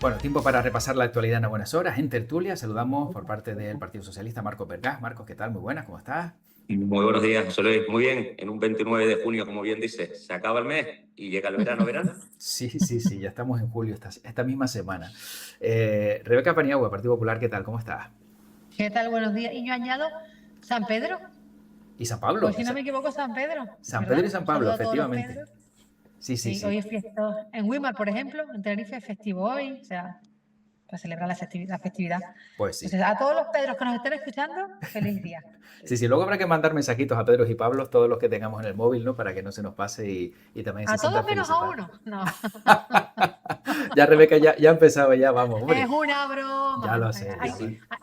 Bueno, tiempo para repasar la actualidad en buenas horas. En tertulia saludamos por parte del Partido Socialista Marcos Vergás. Marcos, ¿qué tal? Muy buenas, ¿cómo estás? Muy buenos días, José Luis. Muy bien, en un 29 de junio, como bien dice, se acaba el mes y llega el verano. Sí, ya estamos en julio, esta misma semana. Rebeca Paniagua, Partido Popular, ¿qué tal? ¿Cómo estás? ¿Qué tal? Buenos días. Y yo añado San Pedro. ¿Y San Hoy, Pablo? si no me equivoco, San Pedro, San Pedro y ¿verdad? San Un Pablo, saludo a todos los efectivamente. Pedros. Sí. Sí, hoy es fiesta en Weimar, por ejemplo, en Tenerife es festivo hoy, o sea, para celebrar la festividad. Pues sí. Entonces, a todos los Pedros que nos estén escuchando, feliz día. Sí, luego habrá que mandar mensajitos a Pedro y Pablo, todos los que tengamos en el móvil, ¿no? Para que no se nos pase y también se A sientan todos menos a felicitados. uno. No, Ya Rebeca ya ha empezado, ya vamos, hombre. es una broma. Ya lo sé.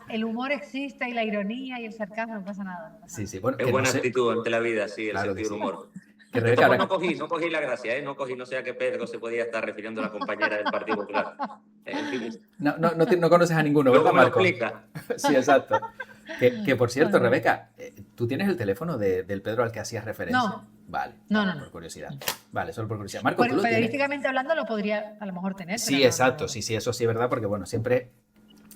El humor existe y la ironía y el sarcasmo, no pasa nada. Sí, bueno, Es que no buena sé. actitud ante la vida, sí, el Claro que sentido sí. del humor. Que De Rebeca, todos ahora... modos, no cogí la gracia, no cogí, no sea que Pedro se podía estar refiriendo a la compañera del Partido Popular. En fin, No conoces a ninguno, luego ¿verdad, me lo Marco? explica. Sí, exacto. Que por cierto, Ay, Rebeca, ¿tú tienes el teléfono del Pedro al que hacías referencia? no, Vale, no. por curiosidad. Vale, solo por curiosidad. Marco, ¿tú lo tienes? Periodísticamente hablando lo podría a lo mejor tener, pero Sí, no. exacto, sí, eso sí es verdad, porque bueno, siempre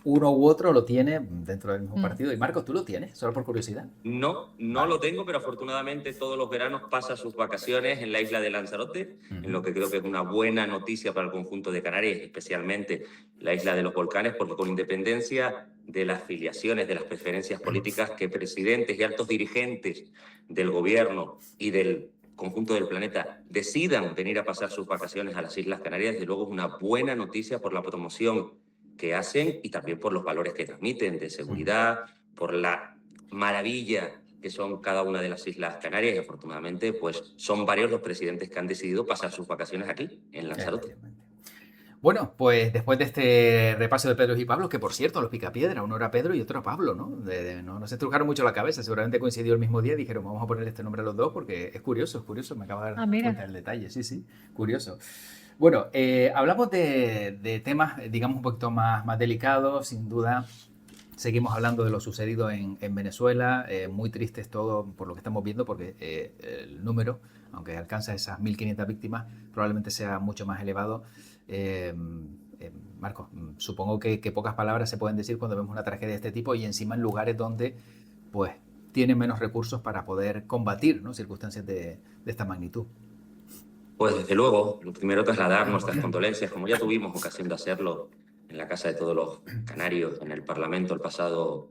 uno u otro lo tiene dentro del mismo partido. Y Marco, ¿tú lo tienes? Solo por curiosidad. No Vale. lo tengo, pero afortunadamente todos los veranos pasa sus vacaciones en la isla de Lanzarote, en lo que creo que es una buena noticia para el conjunto de Canarias, especialmente la isla de los volcanes, porque con independencia de las filiaciones, de las preferencias políticas que presidentes y altos dirigentes del gobierno y del conjunto del planeta decidan venir a pasar sus vacaciones a las Islas Canarias, desde luego es una buena noticia por la promoción que hacen y también por los valores que transmiten de seguridad, por la maravilla que son cada una de las Islas Canarias y afortunadamente pues son varios los presidentes que han decidido pasar sus vacaciones aquí, en Lanzarote. Bueno, pues después de este repaso de Pedro y Pablo, que por cierto, los Picapiedra, uno era Pedro y otro Pablo, ¿no? No se trucaron mucho la cabeza, seguramente coincidió el mismo día y dijeron, vamos a ponerle este nombre a los dos porque es curioso, me acaba de dar cuenta del detalle, sí, curioso. Bueno, hablamos de temas, digamos, un poquito más delicados, sin duda. Seguimos hablando de lo sucedido en Venezuela, muy triste es todo por lo que estamos viendo, porque el número, aunque alcanza esas 1.500 víctimas, probablemente sea mucho más elevado. Marcos, supongo que pocas palabras se pueden decir cuando vemos una tragedia de este tipo y encima en lugares donde pues tienen menos recursos para poder combatir, ¿no?, circunstancias de esta magnitud. Pues desde luego, lo primero trasladar nuestras condolencias, como ya tuvimos ocasión de hacerlo en la Casa de Todos los Canarios, en el Parlamento el pasado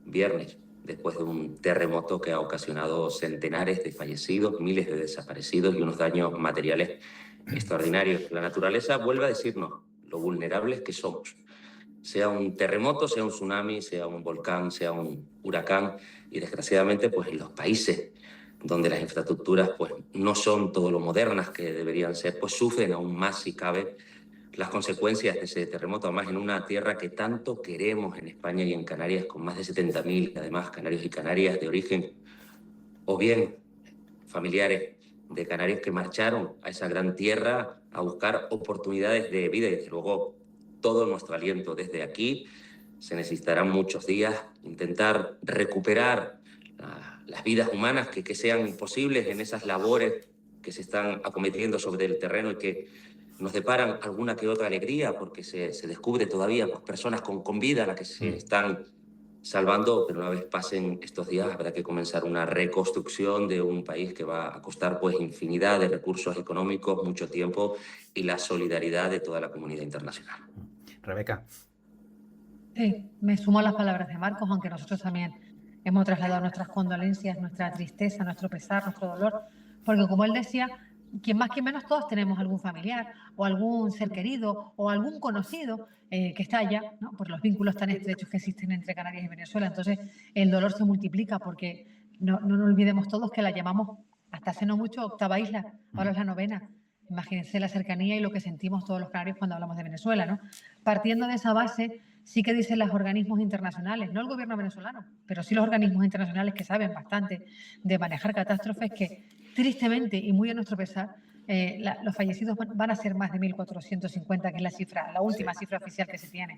viernes, después de un terremoto que ha ocasionado centenares de fallecidos, miles de desaparecidos y unos daños materiales extraordinarios. La naturaleza vuelve a decirnos lo vulnerables que somos. Sea un terremoto, sea un tsunami, sea un volcán, sea un huracán, y desgraciadamente pues en los países donde las infraestructuras pues no son todo lo modernas que deberían ser, pues sufren aún más si cabe las consecuencias de ese terremoto, además en una tierra que tanto queremos en España y en Canarias, con más de 70.000 además canarios y canarias de origen o bien familiares de canarios que marcharon a esa gran tierra a buscar oportunidades de vida y desde luego todo nuestro aliento desde aquí. Se necesitarán muchos días intentar recuperar las vidas humanas que sean posibles en esas labores que se están acometiendo sobre el terreno y que nos deparan alguna que otra alegría porque se descubre todavía pues, personas con vida a las que se están salvando, pero una vez pasen estos días habrá que comenzar una reconstrucción de un país que va a costar pues infinidad de recursos económicos, mucho tiempo y la solidaridad de toda la comunidad internacional. Rebeca. Sí, me sumo a las palabras de Marcos, aunque nosotros también hemos trasladado nuestras condolencias, nuestra tristeza, nuestro pesar, nuestro dolor, porque como él decía, quien más, quien menos, todos tenemos algún familiar o algún ser querido o algún conocido que está allá, ¿no?, por los vínculos tan estrechos que existen entre Canarias y Venezuela. Entonces, el dolor se multiplica porque no nos olvidemos todos que la llamamos hasta hace no mucho octava isla, ahora es la novena. Imagínense la cercanía y lo que sentimos todos los canarios cuando hablamos de Venezuela, ¿no? Partiendo de esa base, sí que dicen los organismos internacionales, no el gobierno venezolano, pero sí los organismos internacionales que saben bastante de manejar catástrofes, que tristemente y muy a nuestro pesar, los fallecidos van a ser más de 1.450, que es la cifra, la última cifra oficial que se tiene.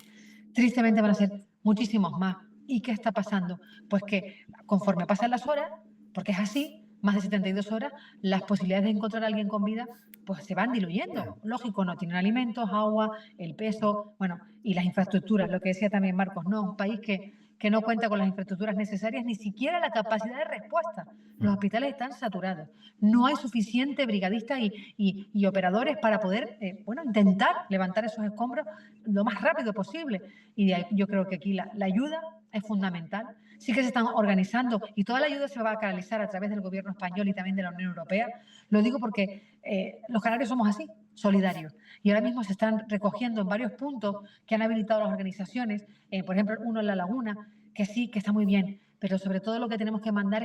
Tristemente van a ser muchísimos más. ¿Y qué está pasando? Pues que conforme pasan las horas, porque es así, más de 72 horas, las posibilidades de encontrar a alguien con vida pues se van diluyendo. Lógico, no tienen alimentos, agua, el peso, bueno, y las infraestructuras, lo que decía también Marcos, no, un país que no cuenta con las infraestructuras necesarias, ni siquiera la capacidad de respuesta. Los hospitales están saturados. No hay suficiente brigadistas y operadores para poder, bueno, intentar levantar esos escombros lo más rápido posible. Y de ahí, yo creo que aquí la ayuda es fundamental. Sí que se están organizando y toda la ayuda se va a canalizar a través del gobierno español y también de la Unión Europea. Lo digo porque los canarios somos así, solidarios. Y ahora mismo se están recogiendo en varios puntos que han habilitado las organizaciones, por ejemplo, uno en La Laguna, que sí, que está muy bien, pero sobre todo lo que tenemos que mandar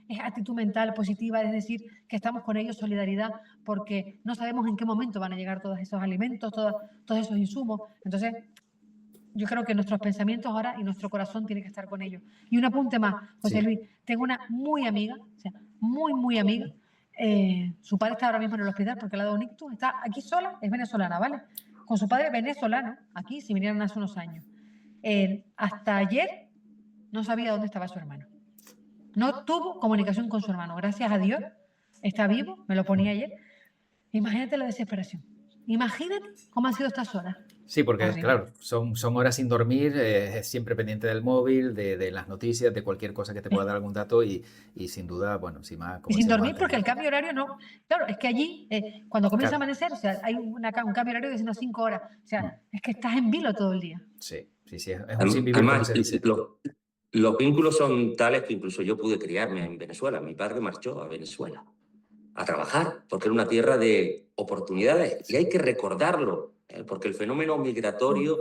es actitud mental positiva, es decir, que estamos con ellos, solidaridad, porque no sabemos en qué momento van a llegar todos esos alimentos, todos esos insumos. Entonces, yo creo que nuestros pensamientos ahora y nuestro corazón tiene que estar con ellos. Y un apunte más, José Sí. Luis, tengo una muy amiga, o sea, muy amiga. Su padre está ahora mismo en el hospital porque la de un ictus, está aquí sola, es venezolana, ¿vale? Con su padre venezolano, aquí, si vinieron hace unos años. Hasta ayer no sabía dónde estaba su hermano. No tuvo comunicación con su hermano. Gracias a Dios, está vivo, me lo ponía ayer. Imagínate la desesperación. Imagínate cómo han sido estas horas. Sí, porque Horrible. claro, son horas sin dormir, siempre pendiente del móvil, de las noticias, de cualquier cosa que te pueda dar algún dato y sin duda, bueno, sin más, Y como sin decíamos dormir antes, porque el cambio horario no. Claro, es que allí, cuando comienza a Claro. amanecer, o sea, hay un cambio horario de unas 5 horas. O sea, es que estás en vilo todo el día. Sí, es un sin vivir, como Además, se dice. los vínculos son tales que incluso yo pude criarme en Venezuela. Mi padre marchó a Venezuela a trabajar porque era una tierra de oportunidades y hay que recordarlo, porque el fenómeno migratorio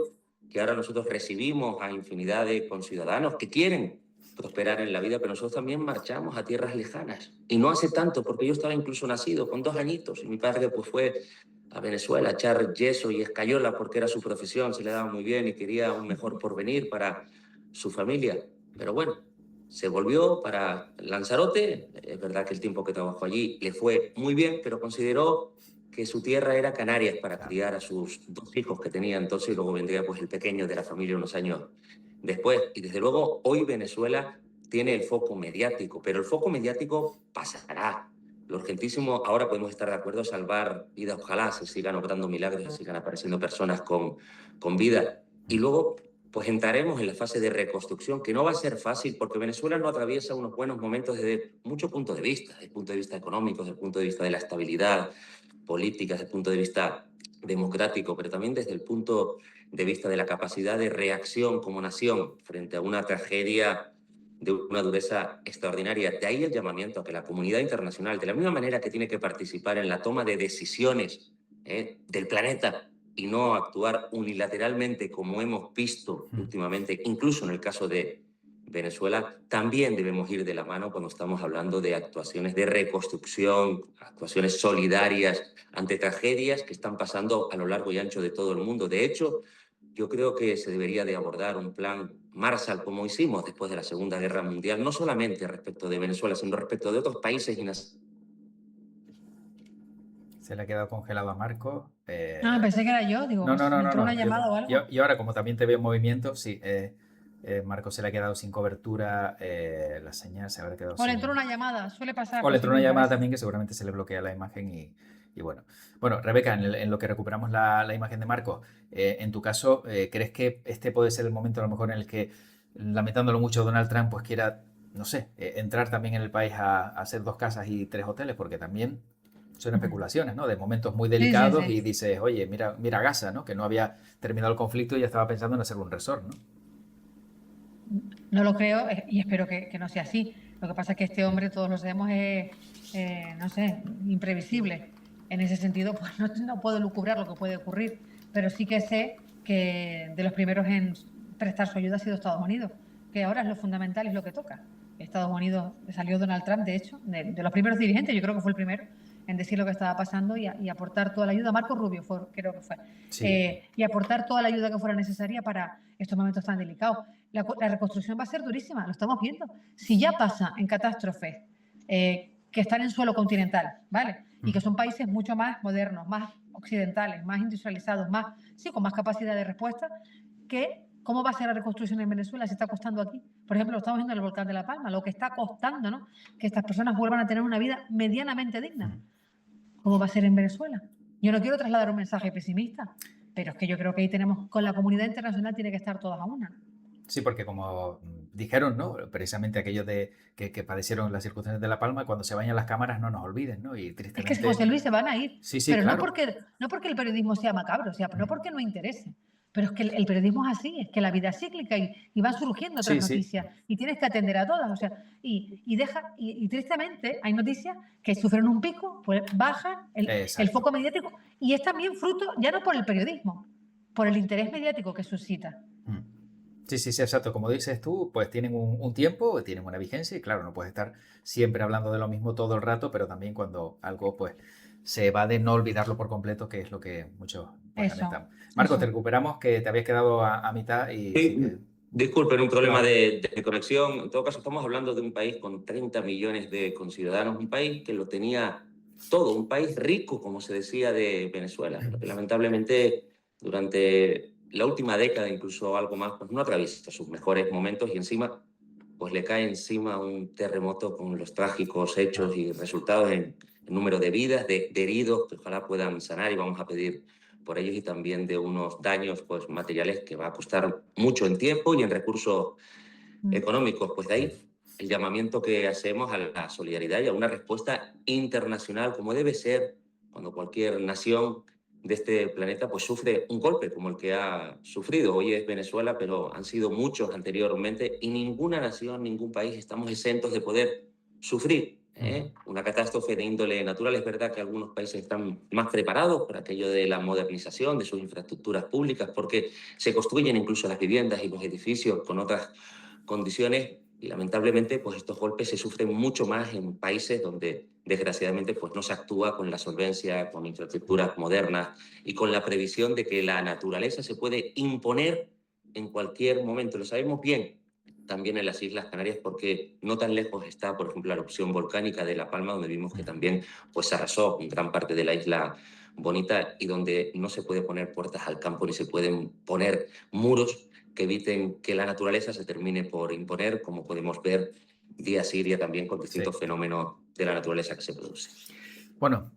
que ahora nosotros recibimos a infinidad de conciudadanos que quieren prosperar en la vida, pero nosotros también marchamos a tierras lejanas. Y no hace tanto, porque yo estaba incluso nacido con 2 añitos y mi padre pues fue a Venezuela a echar yeso y escayola porque era su profesión, se le daba muy bien y quería un mejor porvenir para su familia. Pero bueno, se volvió para Lanzarote. Es verdad que el tiempo que trabajó allí le fue muy bien, pero consideró que su tierra era Canarias para criar a sus 2 hijos que tenía entonces y luego vendría pues el pequeño de la familia unos años después. Y desde luego hoy Venezuela tiene el foco mediático, pero el foco mediático pasará. Lo urgentísimo, ahora podemos estar de acuerdo, salvar vidas, ojalá se sigan obrando milagros, se sigan apareciendo personas con vida. Y luego pues entraremos en la fase de reconstrucción, que no va a ser fácil porque Venezuela no atraviesa unos buenos momentos desde muchos puntos de vista, desde el punto de vista económico, desde el punto de vista de la estabilidad política, desde el punto de vista democrático, pero también desde el punto de vista de la capacidad de reacción como nación frente a una tragedia de una dureza extraordinaria. De ahí el llamamiento a que la comunidad internacional, de la misma manera que tiene que participar en la toma de decisiones del planeta, y no actuar unilateralmente como hemos visto últimamente, incluso en el caso de Venezuela, también debemos ir de la mano cuando estamos hablando de actuaciones de reconstrucción, actuaciones solidarias ante tragedias que están pasando a lo largo y ancho de todo el mundo. De hecho, yo creo que se debería de abordar un plan Marshall como hicimos después de la Segunda Guerra Mundial, no solamente respecto de Venezuela, sino respecto de otros países y naciones. Se le ha quedado congelado a Marco. Pensé que era yo. Digo, No, no, no, ¿me no, entró una no. llamada o algo? Y ahora, como también te veo en movimiento, sí, Marco se le ha quedado sin cobertura la señal, se habrá quedado O le sin... entró una llamada. Suele pasar, O le José entró una Luis, a llamada veces. también que seguramente se le bloquea la imagen y bueno. Bueno, Rebeca, en lo que recuperamos la imagen de Marco, en tu caso, ¿crees que este puede ser el momento a lo mejor en el que, lamentándolo mucho, Donald Trump pues quiera, no sé, entrar también en el país a hacer 2 casas y 3 hoteles? Porque también son especulaciones, ¿no? De momentos muy Sí, sí, delicados y sí. dices, oye, mira Gaza, ¿no? Que no había terminado el conflicto y ya estaba pensando en hacer un resort, ¿no? No lo creo y espero que no sea así. Lo que pasa es que este hombre, todos lo sabemos, es, no sé, imprevisible. En ese sentido, pues no puedo lucubrar lo que puede ocurrir, pero sí que sé que de los primeros en prestar su ayuda ha sido Estados Unidos, que ahora es lo fundamental, es lo que toca. Estados Unidos, salió Donald Trump, de hecho, de los primeros dirigentes, yo creo que fue el primero en decir lo que estaba pasando y aportar toda la ayuda. Marco Rubio creo que fue. Sí. Y aportar toda la ayuda que fuera necesaria para estos momentos tan delicados. La reconstrucción va a ser durísima, lo estamos viendo. Si ya pasa en catástrofes que están en suelo continental, ¿vale? Y que son países mucho más modernos, más occidentales, más industrializados, más, sí, con más capacidad de respuesta, que ¿cómo va a ser la reconstrucción en Venezuela si está costando aquí? Por ejemplo, lo estamos viendo en el volcán de La Palma, lo que está costando, ¿no? Que estas personas vuelvan a tener una vida medianamente digna. ¿Cómo va a ser en Venezuela? Yo no quiero trasladar un mensaje pesimista, pero es que yo creo que ahí tenemos, con la comunidad internacional tiene que estar todas a una. Sí, porque como dijeron, ¿no? Precisamente aquellos de que padecieron las circunstancias de La Palma, cuando se vayan las cámaras no nos olviden, ¿no? Y Es que tristemente... José Luis se van a ir, Sí, sí, pero claro. no porque el periodismo sea macabro, o sea, no porque no interese, pero es que el periodismo es así, es que la vida es cíclica y van surgiendo otras Sí, sí. noticias y tienes que atender a todas, o sea, y tristemente hay noticias que sufren un pico, pues bajan el Exacto. foco mediático y es también fruto, ya no por el periodismo, por el interés mediático que suscita. Sí, sí, sí, exacto. Como dices tú, pues tienen un tiempo, tienen una vigencia y claro, no puedes estar siempre hablando de lo mismo todo el rato, pero también cuando algo pues se va de no olvidarlo por completo, que es lo que muchos pues Eso, lamentamos. Marcos, te eso. recuperamos, que te habías quedado a mitad y sí Sí, que... disculpen, un problema No, de conexión. En todo caso, estamos hablando de un país con 30 millones de conciudadanos, un país que lo tenía todo, un país rico, como se decía de Venezuela, pero que lamentablemente durante la última década, incluso algo más, pues no atraviesa sus mejores momentos y encima pues le cae encima un terremoto con los trágicos hechos y resultados en número de vidas, de heridos que ojalá puedan sanar y vamos a pedir por ellos y también de unos daños pues, materiales que va a costar mucho en tiempo y en recursos económicos. Pues de ahí el llamamiento que hacemos a la solidaridad y a una respuesta internacional como debe ser cuando cualquier nación de este planeta pues sufre un golpe como el que ha sufrido. Hoy es Venezuela, pero han sido muchos anteriormente y ninguna nación, ningún país estamos exentos de poder sufrir una catástrofe de índole natural. Es verdad que algunos países están más preparados por aquello de la modernización de sus infraestructuras públicas, porque se construyen incluso las viviendas y los edificios con otras condiciones y lamentablemente pues estos golpes se sufren mucho más en países donde desgraciadamente pues no se actúa con la solvencia, con infraestructuras modernas y con la previsión de que la naturaleza se puede imponer en cualquier momento. Lo sabemos bien también en las Islas Canarias porque no tan lejos está, por ejemplo, la erupción volcánica de La Palma, donde vimos que también pues, se arrasó en gran parte de la isla bonita y donde no se puede poner puertas al campo ni se pueden poner muros que eviten que la naturaleza se termine por imponer, como podemos ver día sí día también con distintos fenómenos de la naturaleza que se producen. bueno,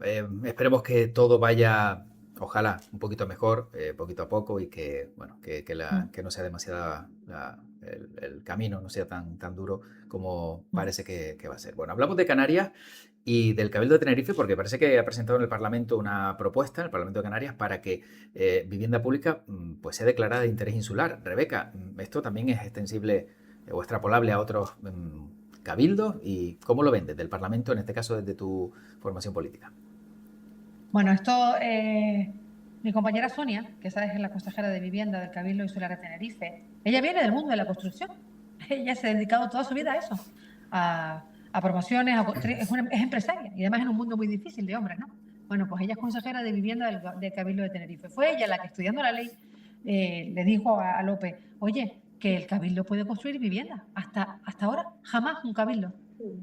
esperemos que todo vaya, ojalá, un poquito mejor, poquito a poco y que, bueno, que no sea demasiado el camino, no sea tan duro como parece que va a ser. Bueno, hablamos de Canarias y del Cabildo de Tenerife porque parece que ha presentado en el Parlamento una propuesta, en el Parlamento de Canarias, para que vivienda pública pues sea declarada de interés insular. Rebeca, esto también es extensible o extrapolable a otros cabildos y ¿cómo lo ven desde el Parlamento, en este caso desde tu formación política? Bueno, mi compañera Sonia, que sabes es la consejera de Vivienda del Cabildo Insular de Tenerife, ella viene del mundo de la construcción. Ella se ha dedicado toda su vida a eso, a promociones, es empresaria y además en un mundo muy difícil de hombres, ¿no? Bueno, pues ella es consejera de Vivienda del Cabildo de Tenerife. Fue ella la que, estudiando la ley, le dijo a López, oye, que el Cabildo puede construir vivienda. Hasta ahora, jamás un Cabildo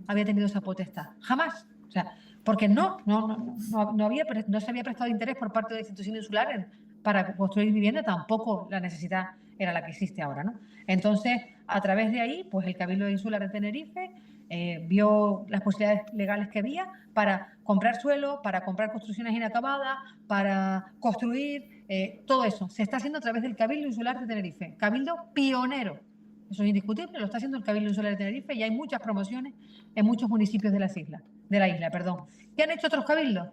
había tenido esa potestad. Jamás. O sea, porque no se había prestado interés por parte de la institución insular para construir vivienda, tampoco la necesidad era la que existe ahora, ¿no? Entonces, a través de ahí, pues el Cabildo Insular de Tenerife vio las posibilidades legales que había para comprar suelo, para comprar construcciones inacabadas, para construir, todo eso. Se está haciendo a través del Cabildo Insular de Tenerife, Cabildo pionero. Eso es indiscutible, lo está haciendo el Cabildo Insular de Tenerife y hay muchas promociones en muchos municipios de la isla, perdón. ¿Qué han hecho otros cabildos?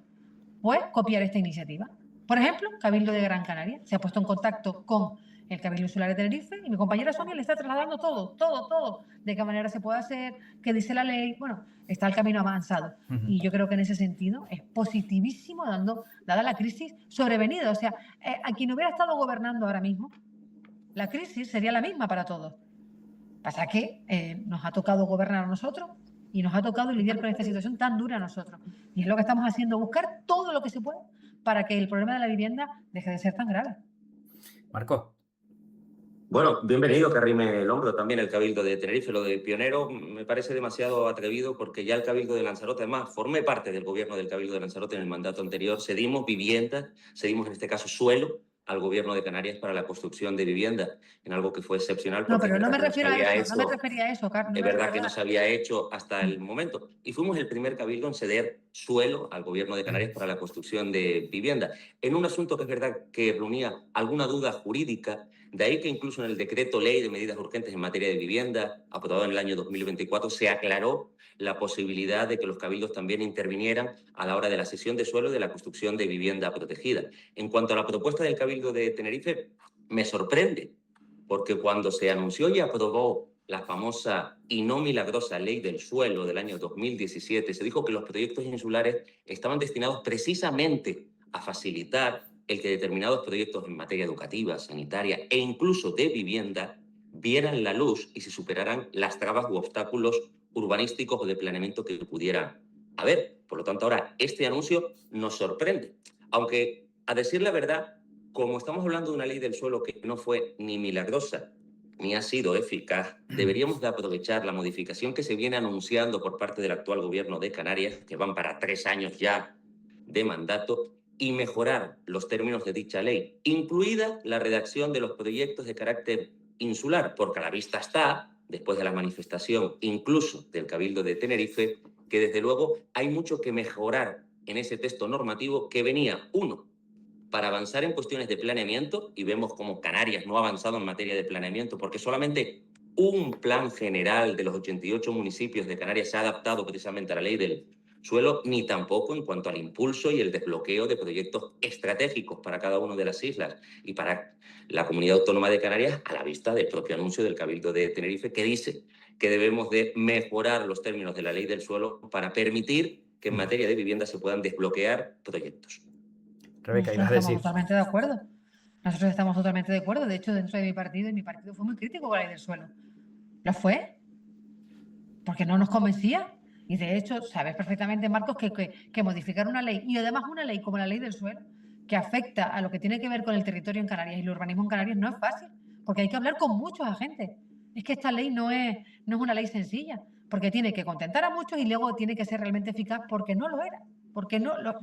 Pues copiar esta iniciativa. Por ejemplo, Cabildo de Gran Canaria se ha puesto en contacto con el Cabildo Insular de Tenerife y mi compañera Sonia le está trasladando todo, de qué manera se puede hacer, qué dice la ley. Bueno, está el camino avanzado. Y yo creo que en ese sentido es positivísimo dada la crisis sobrevenida. O sea, a quien hubiera estado gobernando ahora mismo, la crisis sería la misma para todos. Pasa que nos ha tocado gobernar a nosotros y nos ha tocado lidiar con esta situación tan dura a nosotros. Y es lo que estamos haciendo, buscar todo lo que se puede para que el problema de la vivienda deje de ser tan grave. Marco. Bueno, bienvenido que arrime el hombro también el Cabildo de Tenerife. Lo de pionero me parece demasiado atrevido porque ya el Cabildo de Lanzarote, además, formé parte del gobierno del Cabildo de Lanzarote en el mandato anterior, cedimos viviendas, cedimos en este caso suelo al gobierno de Canarias para la construcción de vivienda, en algo que fue excepcional No, porque pero es no verdad me que no se refiero a había eso, no me hecho. refería a eso, Carlos. Es verdad que no se había hecho hasta el momento. Y fuimos el primer cabildo en ceder suelo al gobierno de Canarias para la construcción de vivienda. En un asunto que es verdad que reunía alguna duda jurídica, de ahí que incluso en el decreto ley de medidas urgentes en materia de vivienda, aprobado en el año 2024, se aclaró la posibilidad de que los cabildos también intervinieran a la hora de la cesión de suelo y de la construcción de vivienda protegida. En cuanto a la propuesta del Cabildo de Tenerife, me sorprende, porque cuando se anunció y aprobó la famosa y no milagrosa ley del suelo del año 2017, se dijo que los proyectos insulares estaban destinados precisamente a facilitar el que determinados proyectos en materia educativa, sanitaria e incluso de vivienda vieran la luz y se superaran las trabas u obstáculos urbanísticos o de planeamiento que pudiera haber. Por lo tanto, ahora este anuncio nos sorprende. Aunque, a decir la verdad, como estamos hablando de una ley del suelo que no fue ni milagrosa ni ha sido eficaz, deberíamos de aprovechar la modificación que se viene anunciando por parte del actual gobierno de Canarias, que van para 3 años ya de mandato, y mejorar los términos de dicha ley, incluida la redacción de los proyectos de carácter insular, porque a la vista está, después de la manifestación incluso del Cabildo de Tenerife, que desde luego hay mucho que mejorar en ese texto normativo que venía, uno, para avanzar en cuestiones de planeamiento, y vemos cómo Canarias no ha avanzado en materia de planeamiento, porque solamente un plan general de los 88 municipios de Canarias se ha adaptado precisamente a la ley del suelo, ni tampoco en cuanto al impulso y el desbloqueo de proyectos estratégicos para cada una de las islas y para la Comunidad Autónoma de Canarias, a la vista del propio anuncio del Cabildo de Tenerife, que dice que debemos de mejorar los términos de la ley del suelo para permitir que en materia de vivienda se puedan desbloquear proyectos. Rebeca, ibas Nosotros a estamos decir. totalmente de acuerdo. Nosotros estamos totalmente de acuerdo. De hecho, dentro de mi partido, y mi partido fue muy crítico con la ley del suelo. Lo fue, porque no nos convencía. Y de hecho, sabes perfectamente, Marcos, que modificar una ley, y además una ley como la ley del suelo, que afecta a lo que tiene que ver con el territorio en Canarias y el urbanismo en Canarias, no es fácil, porque hay que hablar con muchos agentes. Es que esta ley no es una ley sencilla, porque tiene que contentar a muchos y luego tiene que ser realmente eficaz, porque no lo era, porque no lo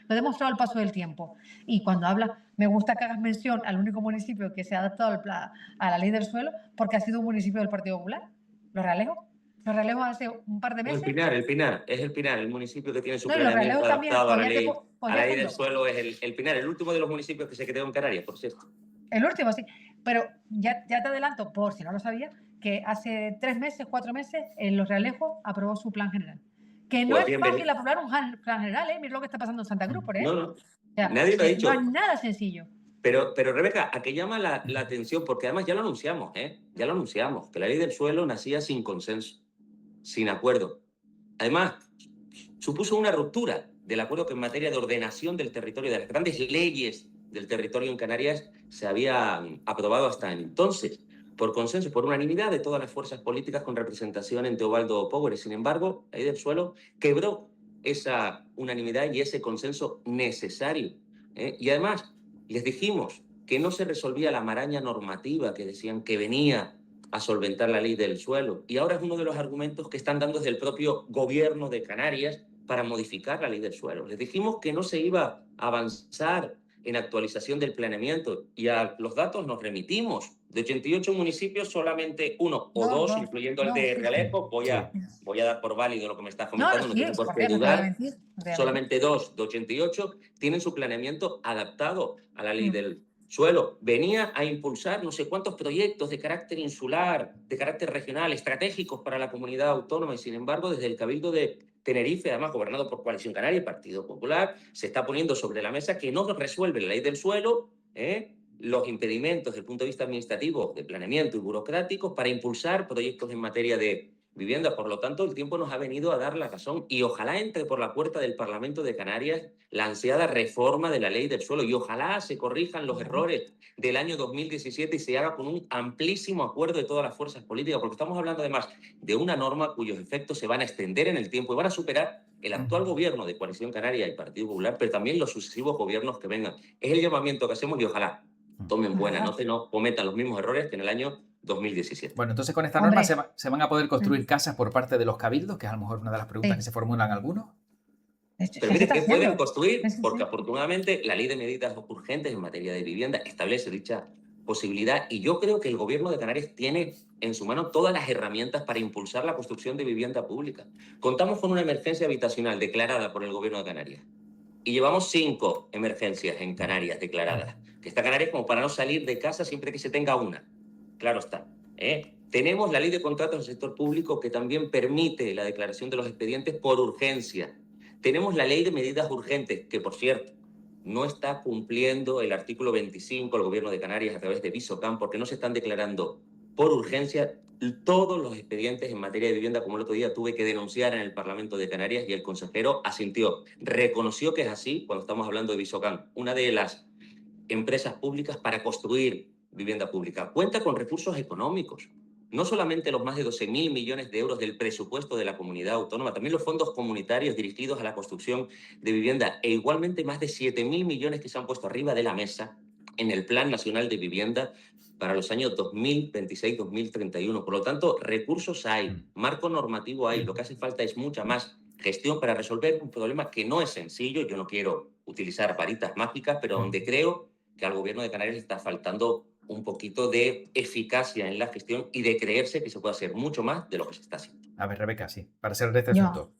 he demostrado al paso del tiempo. Y cuando hablas, me gusta que hagas mención al único municipio que se ha adaptado a la ley del suelo, porque ha sido un municipio del Partido Popular, Los Realejos. Los Realejos hace un par de meses. El Pinar, es el Pinar, el municipio que tiene su No, y Los planeamiento Realejos también, adaptado a pues la ya te, ley, pues a ya la ley son del dos. suelo, es el Pinar, el último de los municipios que se creó en Canarias, por cierto. El último, sí. Pero ya te adelanto, por si no lo sabías, que hace 3 meses, 4 meses, Los Realejos aprobó su plan general. Que no Pues es fácil bienvenido. aprobar un plan general, ¿eh? Mira lo que está pasando en Santa Cruz, por No, ejemplo. no, O sea, nadie lo ha que no es dicho. nada sencillo. Pero Rebeca, ¿a qué llama la atención? Porque además ya lo anunciamos, ¿eh? Ya lo anunciamos, que la ley del suelo nacía sin consenso, sin acuerdo. Además, supuso una ruptura del acuerdo que en materia de ordenación del territorio, de las grandes leyes del territorio en Canarias, se había aprobado hasta entonces, por consenso, por unanimidad de todas las fuerzas políticas con representación en Teobaldo Power. Sin embargo, la ley del suelo quebró esa unanimidad y ese consenso necesario. Y además, les dijimos que no se resolvía la maraña normativa que decían que venía a solventar la ley del suelo. Y ahora es uno de los argumentos que están dando desde el propio gobierno de Canarias para modificar la ley del suelo. Les dijimos que no se iba a avanzar en actualización del planeamiento y a los datos nos remitimos. De 88 municipios, solamente uno o dos, incluyendo el de Realejo. Voy a dar por válido lo que me estás comentando, no tiene por qué dudar. Solamente 2 de 88 tienen su planeamiento adaptado a la ley del suelo. Venía a impulsar no sé cuántos proyectos de carácter insular, de carácter regional, estratégicos para la comunidad autónoma, y sin embargo, desde el Cabildo de Tenerife, además gobernado por Coalición Canaria y Partido Popular, se está poniendo sobre la mesa que no resuelve la ley del suelo, los impedimentos desde el punto de vista administrativo, de planeamiento y burocráticos para impulsar proyectos en materia de vivienda. Por lo tanto, el tiempo nos ha venido a dar la razón y ojalá entre por la puerta del Parlamento de Canarias la ansiada reforma de la ley del suelo y ojalá se corrijan los errores del año 2017 y se haga con un amplísimo acuerdo de todas las fuerzas políticas, porque estamos hablando además de una norma cuyos efectos se van a extender en el tiempo y van a superar el actual gobierno de Coalición Canaria y Partido Popular, pero también los sucesivos gobiernos que vengan. Es el llamamiento que hacemos y ojalá tomen buena nota y no cometan los mismos errores que en el año 2017. Bueno, entonces con esta norma se van a poder construir casas por parte de los cabildos, que es a lo mejor una de las preguntas que se formulan algunos. Pero se mire, está ¿qué pueden haciendo. construir? Sí, sí, Porque sí. afortunadamente la ley de medidas urgentes en materia de vivienda establece dicha posibilidad y yo creo que el gobierno de Canarias tiene en su mano todas las herramientas para impulsar la construcción de vivienda pública. Contamos con una emergencia habitacional declarada por el gobierno de Canarias y llevamos 5 emergencias en Canarias declaradas. Que está Canarias como para no salir de casa siempre que se tenga una. Claro está. Tenemos la ley de contratos del sector público que también permite la declaración de los expedientes por urgencia. Tenemos la ley de medidas urgentes, que por cierto, no está cumpliendo el artículo 25 el gobierno de Canarias a través de Visocam porque no se están declarando por urgencia todos los expedientes en materia de vivienda, como el otro día tuve que denunciar en el Parlamento de Canarias y el consejero asintió, reconoció que es así cuando estamos hablando de Visocam, una de las empresas públicas para construir vivienda pública. Cuenta con recursos económicos, no solamente los más de 12.000 millones de euros del presupuesto de la comunidad autónoma, también los fondos comunitarios dirigidos a la construcción de vivienda e igualmente más de 7.000 millones que se han puesto arriba de la mesa en el Plan Nacional de Vivienda para los años 2026-2031. Por lo tanto, recursos hay, marco normativo hay, lo que hace falta es mucha más gestión para resolver un problema que no es sencillo. Yo no quiero utilizar varitas mágicas, pero donde creo que al gobierno de Canarias le está faltando un poquito de eficacia en la gestión y de creerse que se puede hacer mucho más de lo que se está haciendo. A ver, Rebeca, sí, para ser de este Yo, asunto.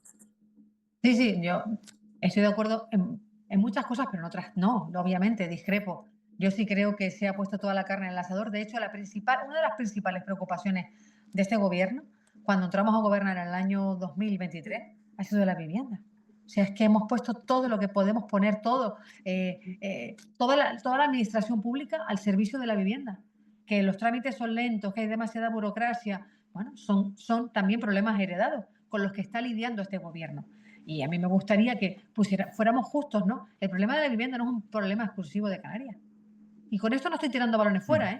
sí, yo estoy de acuerdo en muchas cosas, pero en otras no, obviamente, discrepo. Yo sí creo que se ha puesto toda la carne en el asador. De hecho, una de las principales preocupaciones de este gobierno, cuando entramos a gobernar en el año 2023, ha sido la vivienda. O sea, es que hemos puesto todo lo que podemos poner, toda la administración pública al servicio de la vivienda. Que los trámites son lentos, que hay demasiada burocracia. Bueno, son también problemas heredados con los que está lidiando este gobierno. Y a mí me gustaría que fuéramos justos, ¿no? El problema de la vivienda no es un problema exclusivo de Canarias. Y con esto no estoy tirando balones fuera, ¿eh?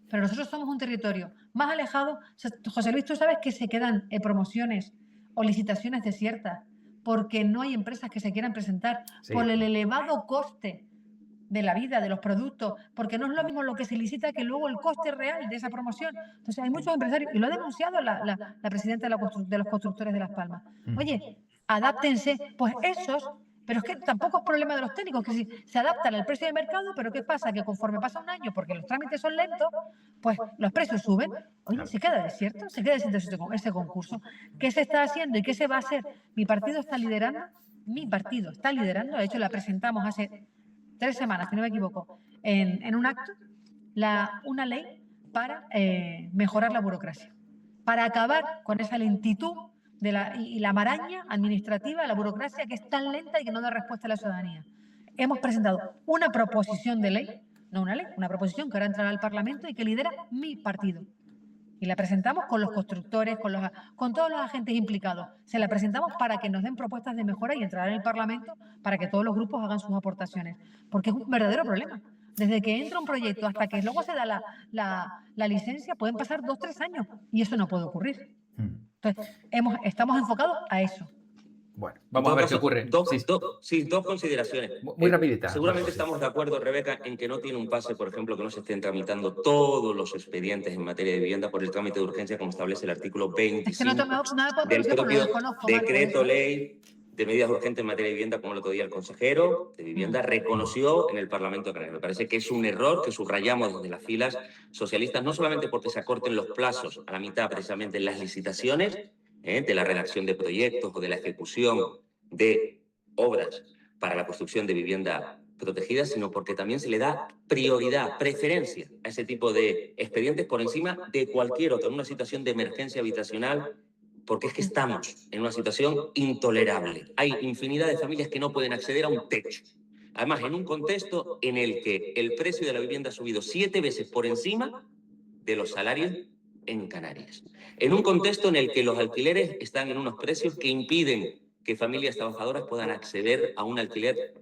Pero nosotros somos un territorio más alejado. O sea, José Luis, tú sabes que se quedan promociones o licitaciones desiertas porque no hay empresas que se quieran presentar Sí. por el elevado coste de la vida, de los productos, porque no es lo mismo lo que se licita que luego el coste real de esa promoción. Entonces hay muchos empresarios, y lo ha denunciado la presidenta de los constructores de Las Palmas. Oye, adáptense, pues esos, pero es que tampoco es problema de los técnicos, que si se adaptan al precio de mercado, pero ¿qué pasa? Que conforme pasa un año, porque los trámites son lentos, pues los precios suben. Oye, se queda desierto, ese concurso. ¿Qué se está haciendo y qué se va a hacer? Mi partido está liderando, de hecho la presentamos hace 3 semanas, si no me equivoco, en un acto, una ley para mejorar la burocracia, para acabar con esa lentitud y la maraña administrativa, la burocracia que es tan lenta y que no da respuesta a la ciudadanía. Hemos presentado una proposición de ley, no una ley, una proposición que ahora entrará al Parlamento y que lidera mi partido. Y la presentamos con los constructores, con todos los agentes implicados. Se la presentamos para que nos den propuestas de mejora y entrar en el Parlamento para que todos los grupos hagan sus aportaciones. Porque es un verdadero problema. Desde que entra un proyecto hasta que luego se da la licencia pueden pasar 2 o 3 años y eso no puede ocurrir. Entonces, estamos enfocados a eso. Bueno, vamos a ver qué ocurre. Dos consideraciones. Muy rapidita. Seguramente estamos de acuerdo, Rebeca, en que no tiene un pase, por ejemplo, que no se estén tramitando todos los expedientes en materia de vivienda por el trámite de urgencia, como establece el artículo 25 Es que no tomamos nada por del pero lo propio desconozco, decreto Marco. ley de medidas urgentes en materia de vivienda, como el otro día el consejero de vivienda reconoció en el Parlamento de Canarias. Me parece que es un error que subrayamos desde las filas socialistas, no solamente porque se acorten los plazos a la mitad precisamente en las licitaciones, de la redacción de proyectos o de la ejecución de obras para la construcción de vivienda protegida, sino porque también se le da prioridad, preferencia a ese tipo de expedientes por encima de cualquier otro, en una situación de emergencia habitacional, porque es que estamos en una situación intolerable. Hay infinidad de familias que no pueden acceder a un techo. Además, en un contexto en el que el precio de la vivienda ha subido 7 veces por encima de los salarios en Canarias. En un contexto en el que los alquileres están en unos precios que impiden que familias trabajadoras puedan acceder a un alquiler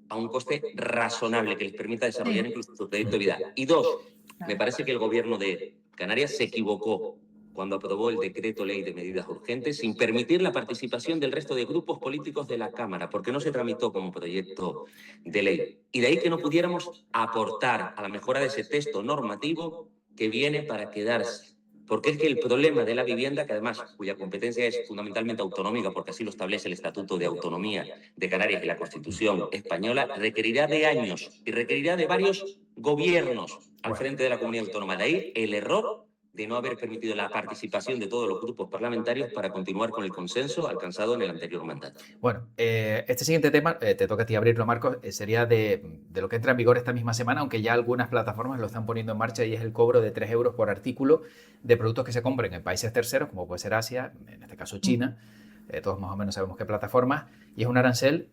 a un coste razonable que les permita desarrollar incluso su proyecto de vida. Y 2, me parece que el gobierno de Canarias se equivocó cuando aprobó el decreto ley de medidas urgentes sin permitir la participación del resto de grupos políticos de la Cámara, porque no se tramitó como proyecto de ley. Y de ahí que no pudiéramos aportar a la mejora de ese texto normativo que viene para quedarse. Porque es que el problema de la vivienda, que además cuya competencia es fundamentalmente autonómica, porque así lo establece el Estatuto de Autonomía de Canarias y la Constitución española, requerirá de años y requerirá de varios gobiernos al frente de la comunidad autónoma. De ahí el error de no haber permitido la participación de todos los grupos parlamentarios para continuar con el consenso alcanzado en el anterior mandato. Bueno, este siguiente tema, te toca a ti abrirlo, Marcos, sería de lo que entra en vigor esta misma semana, aunque ya algunas plataformas lo están poniendo en marcha, y es el cobro de 3 euros por artículo de productos que se compren en países terceros, como puede ser Asia, en este caso China. Todos más o menos sabemos qué plataformas, y es un arancel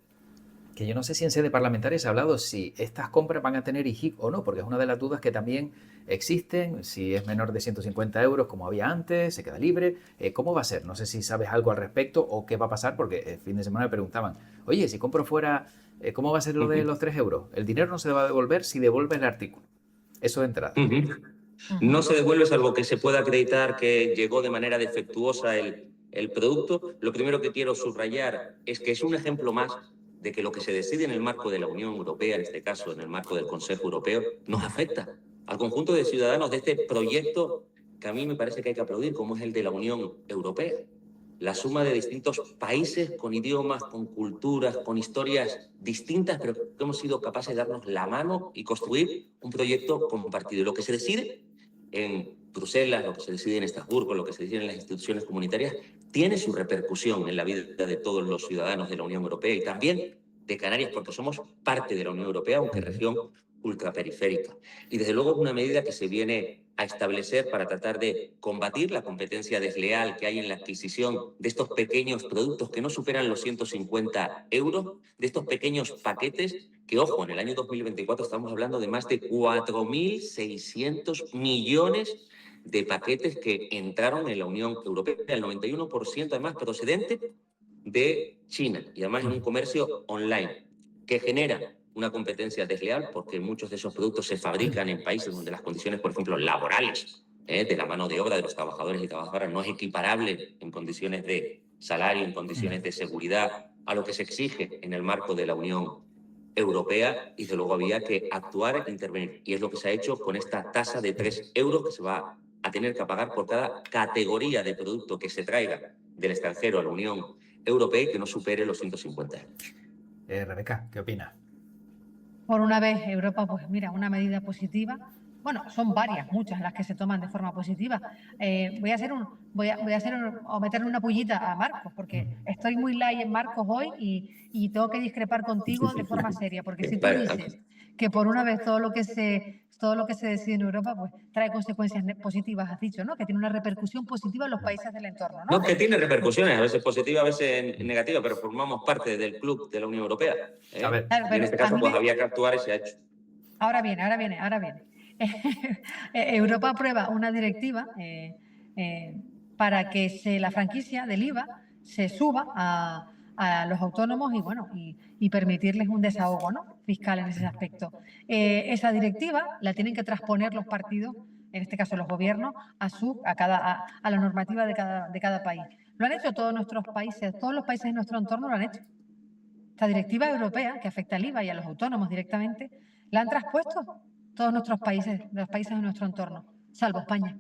que yo no sé si en sede parlamentaria se ha hablado si estas compras van a tener IGIC o no, porque es una de las dudas que también existen, si es menor de 150 euros como había antes, se queda libre, ¿cómo va a ser? No sé si sabes algo al respecto o qué va a pasar, porque el fin de semana me preguntaban, oye, si compro fuera, ¿cómo va a ser lo de los 3 euros? El dinero no se va a devolver si devuelve el artículo. Eso de entrada. No se devuelve salvo que se pueda acreditar que llegó de manera defectuosa el producto. Lo primero que quiero subrayar es que es un ejemplo más de que lo que se decide en el marco de la Unión Europea, en este caso en el marco del Consejo Europeo, nos afecta al conjunto de ciudadanos de este proyecto que a mí me parece que hay que aplaudir, como es el de la Unión Europea. La suma de distintos países con idiomas, con culturas, con historias distintas, pero que hemos sido capaces de darnos la mano y construir un proyecto compartido. Y lo que se decide en Bruselas, lo que se decide en Estrasburgo, lo que se decide en las instituciones comunitarias, tiene su repercusión en la vida de todos los ciudadanos de la Unión Europea y también de Canarias, porque somos parte de la Unión Europea, aunque región ultraperiférica. Y desde luego es una medida que se viene a establecer para tratar de combatir la competencia desleal que hay en la adquisición de estos pequeños productos que no superan los 150 euros, de estos pequeños paquetes que, ojo, en el año 2024 estamos hablando de más de 4.600 millones de paquetes que entraron en la Unión Europea, el 91% además procedente de China y además en un comercio online que genera una competencia desleal porque muchos de esos productos se fabrican en países donde las condiciones, por ejemplo, laborales, de la mano de obra de los trabajadores y trabajadoras no es equiparable en condiciones de salario, en condiciones de seguridad a lo que se exige en el marco de la Unión Europea, y desde luego había que actuar e intervenir. Y es lo que se ha hecho con esta tasa de 3 euros que se va a tener que pagar por cada categoría de producto que se traiga del extranjero a la Unión Europea y que no supere los 150 euros. Rebeca, ¿qué opinas? Por una vez, Europa, pues mira, una medida positiva. Bueno, son varias, muchas las que se toman de forma positiva. Voy a o meterle una pullita a Marcos, porque estoy muy light en Marcos hoy y tengo que discrepar contigo de forma seria, porque si tú dices que por una vez todo lo que se decide en Europa, pues trae consecuencias positivas, has dicho, ¿no? Que tiene una repercusión positiva en los países del entorno, ¿no? No, que tiene repercusiones, a veces positivas, a veces negativas, pero formamos parte del club de la Unión Europea. A ver, y en este caso, pues había que actuar y se ha hecho. Ahora viene. Europa aprueba una directiva para que la franquicia del IVA se suba a los autónomos y permitirles un desahogo, ¿no?, fiscal en ese aspecto. Esa directiva la tienen que transponer los partidos, en este caso los gobiernos, a la normativa de cada país. Lo han hecho todos nuestros países, todos los países de nuestro entorno lo han hecho. Esta directiva europea, que afecta al IVA y a los autónomos directamente, la han traspuesto todos nuestros países, los países de nuestro entorno, salvo España.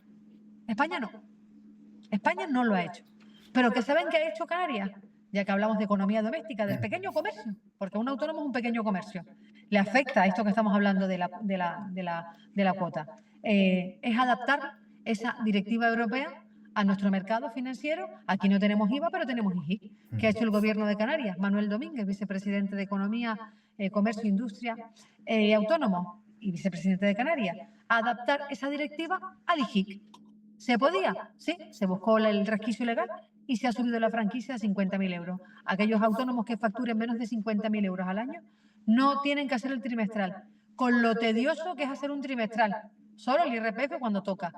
España no. España no lo ha hecho. Pero ¿qué saben que ha hecho Canarias? Ya que hablamos de economía doméstica, del pequeño comercio, porque un autónomo es un pequeño comercio. Le afecta a esto que estamos hablando de la cuota. Es adaptar esa directiva europea a nuestro mercado financiero. Aquí no tenemos IVA, pero tenemos IGIC. ¿Qué ha hecho el gobierno de Canarias? Manuel Domínguez, vicepresidente de Economía, Comercio, Industria Autónomo y vicepresidente de Canarias, adaptar esa directiva al IGIC. ¿Se podía? Sí, se buscó el resquicio legal y se ha subido la franquicia a 50.000 euros. Aquellos autónomos que facturen menos de 50.000 euros al año no tienen que hacer el trimestral, con lo tedioso que es hacer un trimestral, solo el IRPF cuando toca.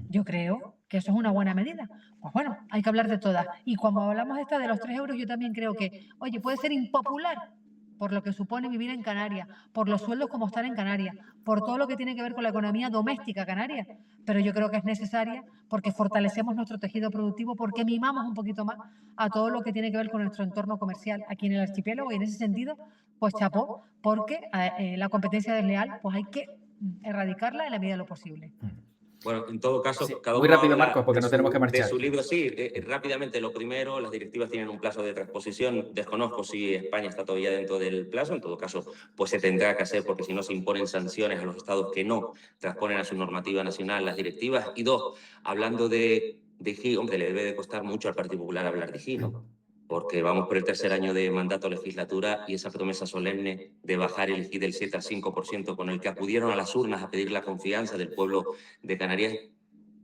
Yo creo que eso es una buena medida. Pues bueno, hay que hablar de todas. Y cuando hablamos de los 3 euros, yo también creo que, oye, puede ser impopular por lo que supone vivir en Canarias, por los sueldos como están en Canarias, por todo lo que tiene que ver con la economía doméstica canaria, pero yo creo que es necesaria porque fortalecemos nuestro tejido productivo, porque mimamos un poquito más a todo lo que tiene que ver con nuestro entorno comercial aquí en el archipiélago, y en ese sentido, pues chapó, porque la competencia desleal pues hay que erradicarla en la medida de lo posible. Bueno, en todo caso, Sí, cada muy uno rápido, habla Marcos, porque de nos tenemos que de marchar. su libro. Sí, rápidamente, lo primero, las directivas tienen un plazo de transposición. Desconozco si España está todavía dentro del plazo. En todo caso, pues se tendrá que hacer, porque si no se imponen sanciones a los estados que no transponen a su normativa nacional las directivas. Y dos, hablando de IGI, hombre, le debe de costar mucho al Partido Popular hablar de IGI, ¿no? Porque vamos por el tercer año de mandato legislatura y esa promesa solemne de bajar el IGI del 7 al 5% con el que acudieron a las urnas a pedir la confianza del pueblo de Canarias,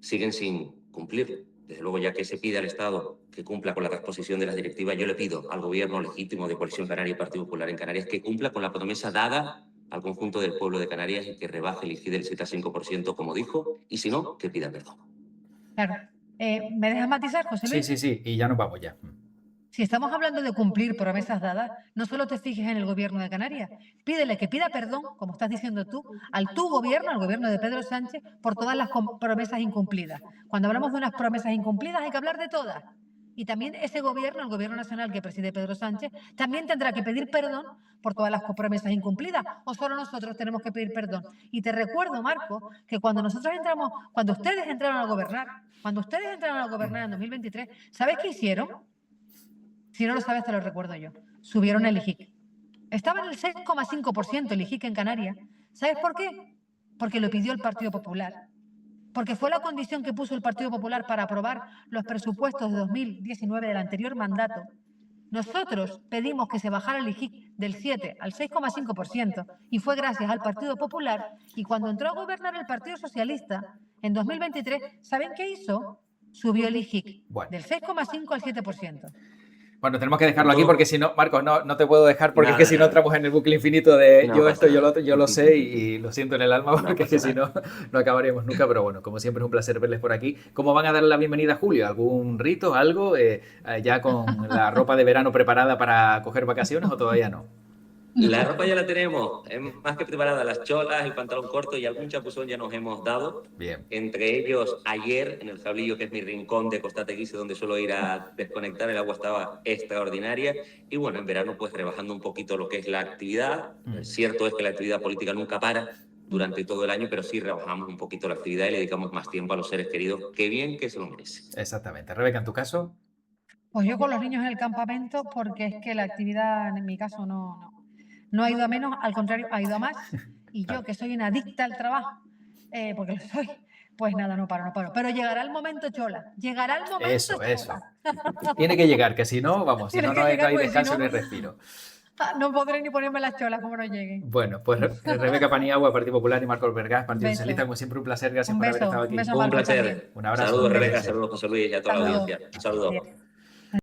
siguen sin cumplir. Desde luego, ya que se pide al Estado que cumpla con la transposición de las directivas, yo le pido al gobierno legítimo de Coalición Canaria y Partido Popular en Canarias que cumpla con la promesa dada al conjunto del pueblo de Canarias y que rebaje el IGI del 7 al 5%, como dijo, y si no, que pida perdón. Claro. ¿Me dejas matizar, José Sí, Luis? sí, sí, y ya nos vamos ya. Si estamos hablando de cumplir promesas dadas, no solo te fijes en el gobierno de Canarias, pídele que pida perdón, como estás diciendo tú, al tu gobierno, al gobierno de Pedro Sánchez, por todas las promesas incumplidas. Cuando hablamos de unas promesas incumplidas hay que hablar de todas. Y también ese gobierno, el gobierno nacional que preside Pedro Sánchez, también tendrá que pedir perdón por todas las promesas incumplidas, o solo nosotros tenemos que pedir perdón. Y te recuerdo, Marco, que cuando nosotros entramos, cuando ustedes entraron a gobernar, en 2023, ¿sabes qué hicieron? Si no lo sabes, te lo recuerdo yo. Subieron el IJIC. Estaba en el 6,5% el IJIC en Canarias. ¿Sabes por qué? Porque lo pidió el Partido Popular. Porque fue la condición que puso el Partido Popular para aprobar los presupuestos de 2019 del anterior mandato. Nosotros pedimos que se bajara el IJIC del 7 al 6,5% y fue gracias al Partido Popular. Y cuando entró a gobernar el Partido Socialista en 2023, ¿saben qué hizo? Subió el IJIC del 6,5 al 7%. Bueno, tenemos que dejarlo aquí porque si no, Marcos, no te puedo dejar porque Nada, es que si no entramos en el bucle infinito de No yo pasa esto, yo lo nada. otro, yo lo sé y lo siento en el alma porque es que pasa si no, no acabaríamos nunca. Pero bueno, como siempre es un placer verles por aquí. ¿Cómo van a darle la bienvenida a Julio? ¿Algún rito, algo? ¿Ya con la ropa de verano preparada para coger vacaciones o todavía no? La ropa ya la tenemos, es más que preparada. Las cholas, el pantalón corto y algún chapuzón ya nos hemos dado. Bien. Entre ellos, ayer, en el Jablillo, que es mi rincón de Costa Teguise, donde suelo ir a desconectar, el agua estaba extraordinaria. Y bueno, en verano, pues rebajando un poquito lo que es la actividad. Cierto es que la actividad política nunca para durante todo el año, pero sí rebajamos un poquito la actividad y le dedicamos más tiempo a los seres queridos. Qué bien que se lo merece. Exactamente. Rebeca, ¿en tu caso? Pues yo con los niños en el campamento, porque es que la actividad en mi caso no ha ido a menos, al contrario, ha ido a más. Y yo, que soy una adicta al trabajo, porque lo soy, pues nada, no paro. Pero llegará el momento, Chola. Llegará el momento, Eso. Chola. Tiene que llegar, que si no, vamos, si Tiene no, que no hay llegar, porque si descanso no- ni respiro. No podré ni ponerme las cholas como no lleguen. Bueno, pues Rebeca Paniagua, Partido Popular, y Marcos Vergás, Partido Beso. Socialista, como siempre, un placer. Gracias Un por haber beso, estado un aquí. beso, Un Marco, placer. también. Un abrazo. Saludos, Rebeca. Cuídense. Saludos, José Luis, y a toda la Saludos. audiencia. Un saludo. Bien.